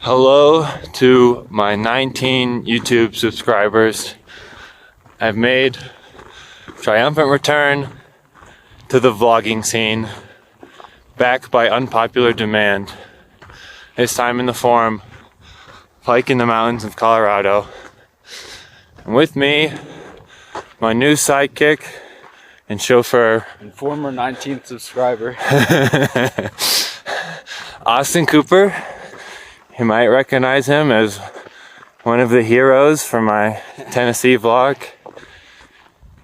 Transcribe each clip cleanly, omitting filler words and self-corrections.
Hello to my 19 YouTube subscribers. I've made triumphant return to the vlogging scene, back by unpopular demand. This time in the form of hiking the mountains of Colorado. And with me, my new sidekick and chauffeur, and former 19th subscriber, Austin Cooper. You might recognize him as one of the heroes from my Tennessee vlog.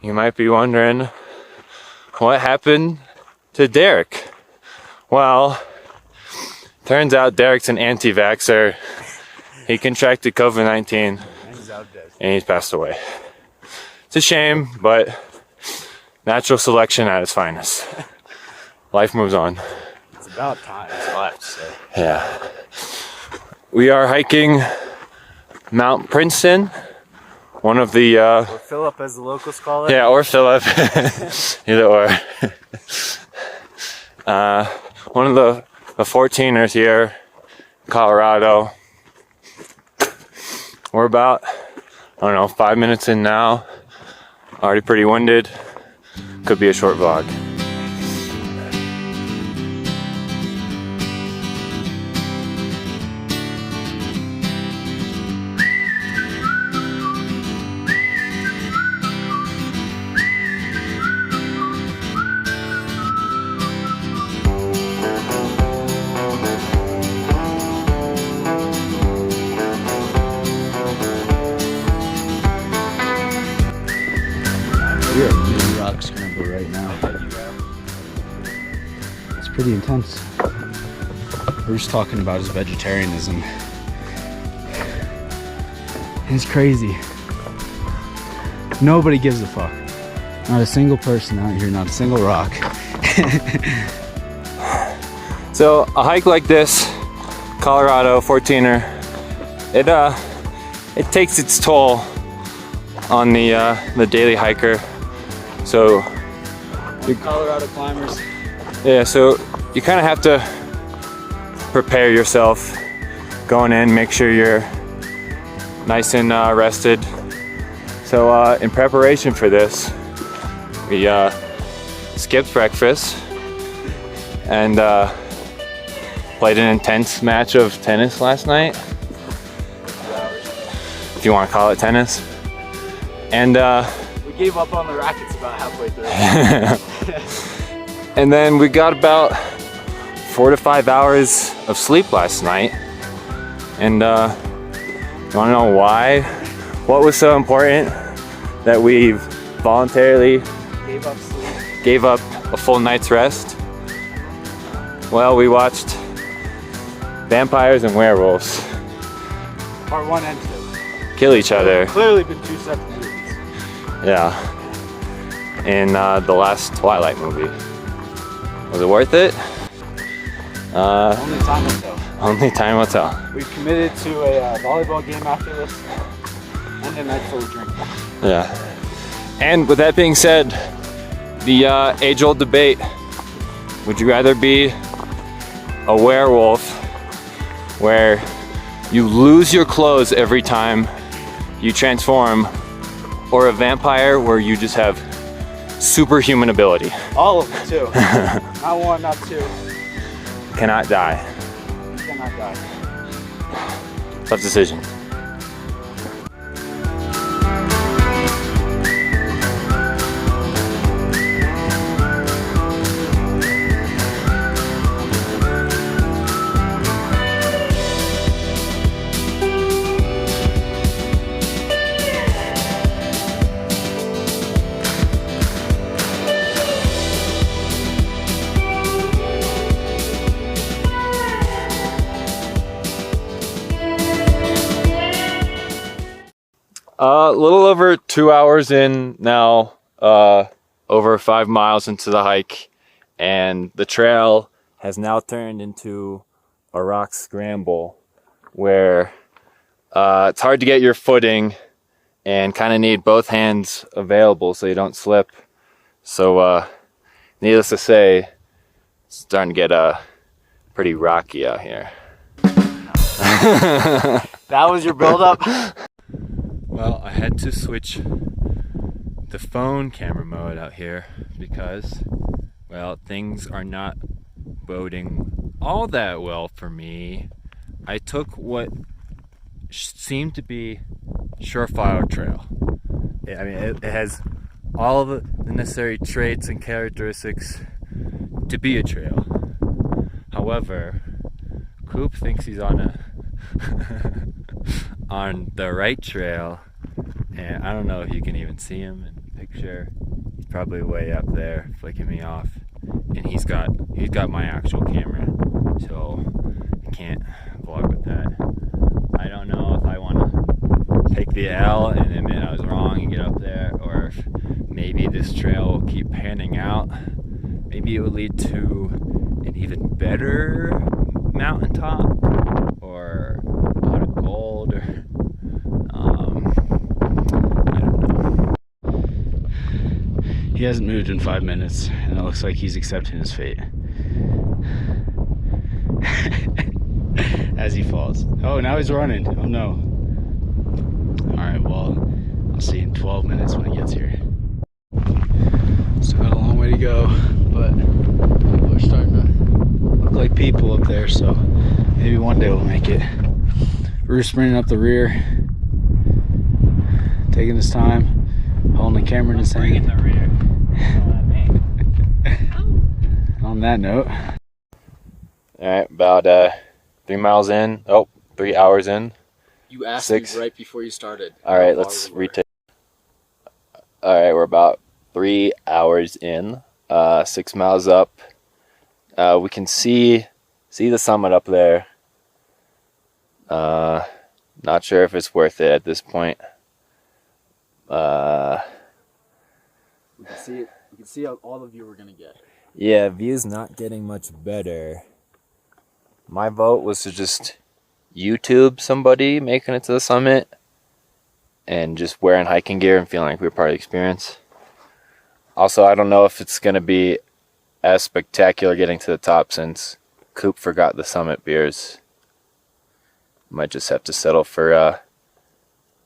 You might be wondering, what happened to Derek? Well, turns out Derek's an anti-vaxxer. He contracted COVID-19 and he's passed away. It's a shame, but natural selection at its finest. Life moves on. It's about time, that's all I have to say. Yeah. We are hiking Mount Princeton, one of the... or Phillip, as the locals call it. Yeah, or Phillip. Either or. One of the 14ers here in Colorado. We're about, 5 minutes in now. Already pretty winded. Could be a short vlog. We are a mini rock scramble right now. It's pretty intense. We're just talking about his vegetarianism. It's crazy. Nobody gives a fuck. Not a single person out here, not a single rock. So a hike like this, Colorado 14er, it takes its toll on the daily hiker. So Colorado climbers. Yeah, so you kind of have to prepare yourself going in, make sure you're nice and rested. So in preparation for this, we skipped breakfast and played an intense match of tennis last night, if you want to call it tennis. And we gave up on the rackets about halfway through. And then we got about 4 to 5 hours of sleep last night. And you wanna know why? What was so important that we voluntarily gave up a full night's rest? Well, we watched vampires and werewolves Part 1 and 2. kill each other. Clearly been 2 separate movies. Yeah. In the last Twilight movie. Was it worth it? Only time will tell. Only time will tell. We've committed to a volleyball game after this, and a night full of drinking. Yeah. And with that being said, the age-old debate: would you rather be a werewolf where you lose your clothes every time you transform, or a vampire where you just have superhuman ability? All of them too. Not one, not two. Cannot die. You cannot die. Tough decision. A little over 2 hours in now, over 5 miles into the hike, and the trail has now turned into a rock scramble where it's hard to get your footing and kind of need both hands available so you don't slip. So needless to say, it's starting to get pretty rocky out here. That was your build-up? Well, I had to switch the phone camera mode out here because, well, things are not boding all that well for me. I took what seemed to be surefire trail. I mean, it has all the necessary traits and characteristics to be a trail. However, Coop thinks he's on a on the right trail, and I don't know if you can even see him in the picture. He's probably way up there flicking me off, and he's got my actual camera, so I can't vlog with that. I don't know if I want to take the L and admit I was wrong and get up there, or if maybe this trail will keep panning out. Maybe it will lead to an even better mountaintop or pot of gold, or I don't know. He hasn't moved in 5 minutes, and it looks like he's accepting his fate. As he falls. Oh, now he's running. Oh no. Alright, well, I'll see you in 12 minutes when he gets here. Still got a long way to go, but people are starting to look like people up there, so maybe one day we'll make it. We're sprinting up the rear, taking his time, holding the camera in his hand. On that note. Alright, about 3 miles in. Oh, 3 hours in. You asked 6. me right before you started. Alright, let's retake. Alright, we're about 3 hours in. 6 miles up. We can see the summit up there. Not sure if it's worth it at this point. We can see it. We can see how all the view we're gonna get. Yeah, view's not getting much better. My vote was to just YouTube somebody making it to the summit and just wearing hiking gear and feeling like we were part of the experience. Also, I don't know if it's going to be as spectacular getting to the top since Coop forgot the summit beers. Might just have to settle for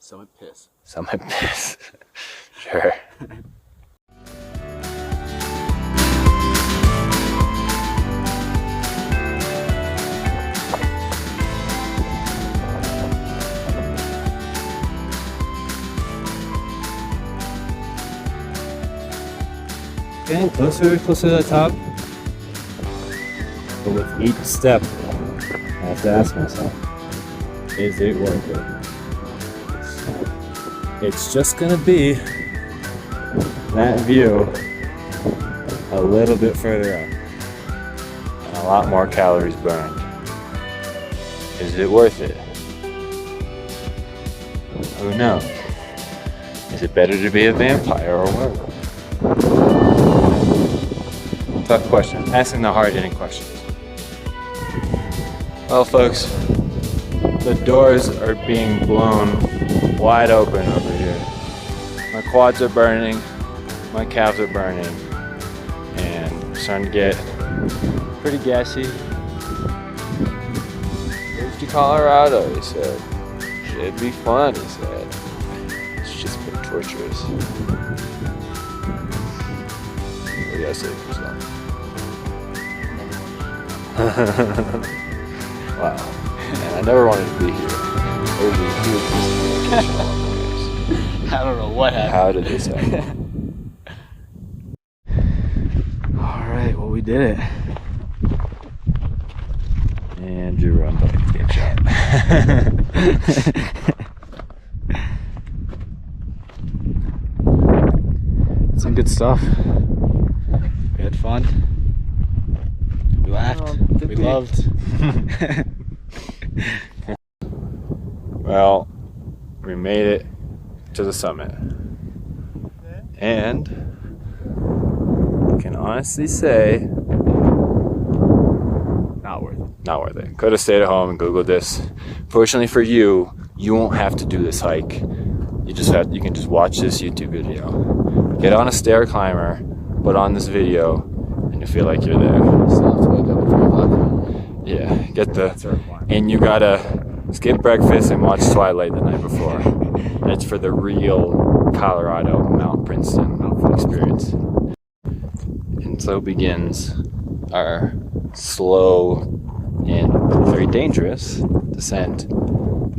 Summit piss. summit piss. Sure. Getting closer to the top, but with each step, I have to ask myself, is it worth it? It's just gonna be that view a little bit further up, and a lot more calories burned. Is it worth it? Who knows? Is it better to be a vampire or what? Tough question. Asking the hard-hitting questions. Well, folks, the doors are being blown wide open over here. My quads are burning, my calves are burning, and I'm starting to get pretty gassy. Moved to Colorado, he said. Should be fun, he said. It's just been torturous. What do you guys say for yourself? Wow. And I never wanted to be here. It would be huge miscommunication along the ways. I don't know what happened. How did this happen? Alright, well, we did it. And Drew run back to game shot. Some good stuff. We had fun. We laughed. We loved. Well, we made it to the summit. And I can honestly say, Not worth it. not worth it. Could have stayed at home and Googled this. Fortunately for you, you won't have to do this hike. You can just watch this YouTube video. Get on a stair climber, put on this video, and you feel like you're there. Still have to wake up at 3 o'clock. Yeah, get the, That's our plan. and you gotta skip breakfast and watch Twilight the night before. That's for the real Colorado Mount Princeton experience. And so begins our slow and very dangerous descent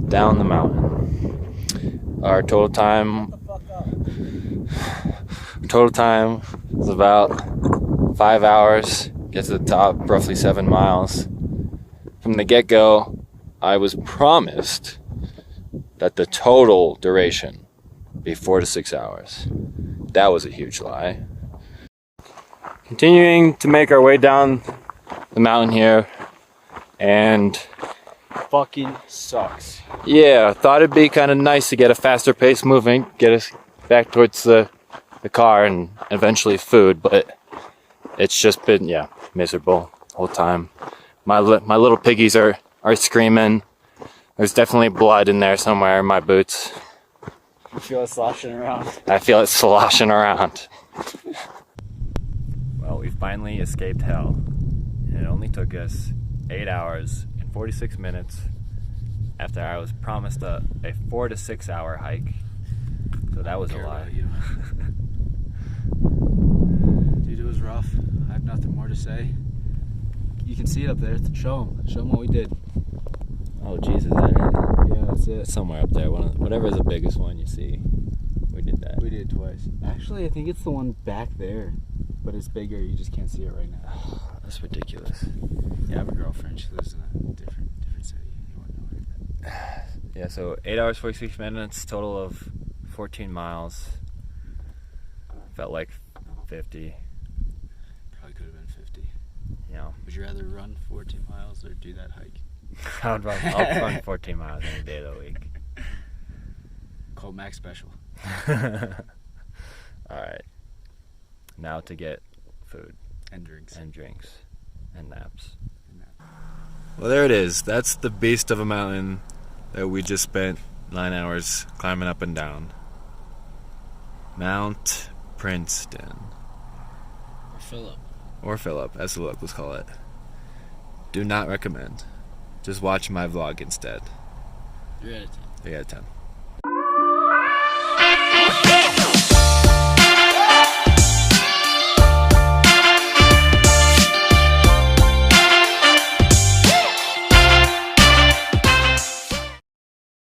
down the mountain. Our total time is about 5 hours. Get to the top, roughly 7 miles. From the get-go, I was promised that the total duration be 4 to 6 hours. That was a huge lie. Continuing to make our way down the mountain here, and Fucking sucks. yeah, thought it'd be kind of nice to get a faster pace moving, get us back towards the car and eventually food, but it's just been, miserable the whole time. My little piggies are screaming. There's definitely blood in there somewhere in my boots. You feel it sloshing around. I feel it sloshing around. Well, we finally escaped hell. And it only took us 8 hours and 46 minutes after I was promised a 4 to 6 hour hike. So that was a lie. Dude, it was rough. I have nothing more to say. You can see it up there. Show them what we did. Oh, Jesus, is that it? Yeah, that's it. It's somewhere up there. Whatever is the biggest one you see. We did that. We did it twice. Actually, I think it's the one back there, but it's bigger. You just can't see it right now. That's ridiculous. Yeah, I have a girlfriend. She lives in a different city. You want to know where? Yeah, so 8 hours, 46 minutes, total of 14 miles. Felt like 50. Probably could have been 50. Yeah. Would you rather run 14 miles or do that hike? I'll run 14 miles any day of the week. Cold Max special. Alright. Now to get food. And drinks. And naps. Well, there it is. That's the beast of a mountain that we just spent 9 hours climbing up and down. Mount Princeton. Or Phillip, as the locals call it. Do not recommend. Just watch my vlog instead. 3 out of 10. 3 out of 10.